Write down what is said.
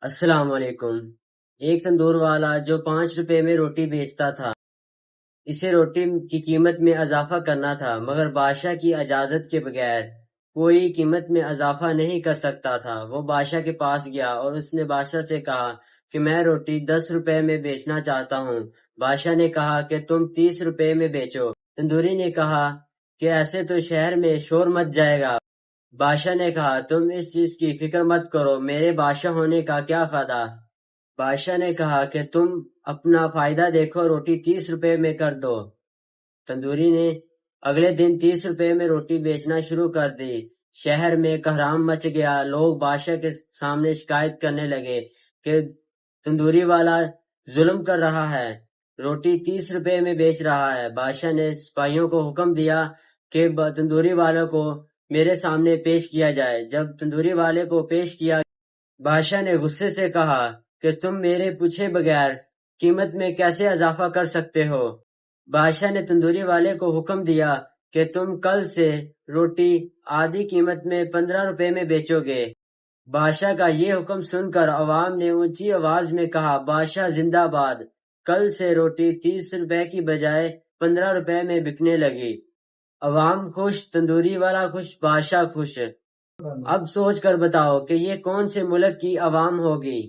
السلام علیکم۔ ایک تندور والا جو 5 روپے میں روٹی بیچتا تھا، اسے روٹی کی قیمت میں اضافہ کرنا تھا، مگر بادشاہ کی اجازت کے بغیر کوئی قیمت میں اضافہ نہیں کر سکتا تھا۔ وہ بادشاہ کے پاس گیا اور اس نے بادشاہ سے کہا کہ میں روٹی 10 روپے میں بیچنا چاہتا ہوں۔ بادشاہ نے کہا کہ تم 30 روپے میں بیچو۔ تندوری نے کہا کہ ایسے تو شہر میں شور مچ جائے گا۔ بادشاہ نے کہا تم اس چیز کی فکر مت کرو، میرے بادشاہ ہونے کا کیا فائدہ۔ بادشاہ نے کہا کہ تم اپنا فائدہ دیکھو، روٹی 30 روپے میں کر دو۔ تندوری نے اگلے دن 30 روپے میں روٹی بیچنا شروع کر دی۔ شہر میں کہرام مچ گیا۔ لوگ بادشاہ کے سامنے شکایت کرنے لگے کہ تندوری والا ظلم کر رہا ہے، روٹی 30 روپے میں بیچ رہا ہے۔ بادشاہ نے سپاہیوں کو حکم دیا کہ تندوری والوں کو میرے سامنے پیش کیا جائے۔ جب تندوری والے کو پیش کیا، بادشاہ نے غصے سے کہا کہ تم میرے پوچھے بغیر قیمت میں کیسے اضافہ کر سکتے ہو۔ بادشاہ نے تندوری والے کو حکم دیا کہ تم کل سے روٹی آدھی قیمت میں 15 روپے میں بیچو گے۔ بادشاہ کا یہ حکم سن کر عوام نے اونچی آواز میں کہا بادشاہ زندہ باد۔ کل سے روٹی 30 روپے کی بجائے 15 روپے میں بکنے لگی۔ عوام خوش، تندوری والا خوش، بادشاہ خوش۔ اب سوچ کر بتاؤ کہ یہ کون سے ملک کی عوام ہوگی۔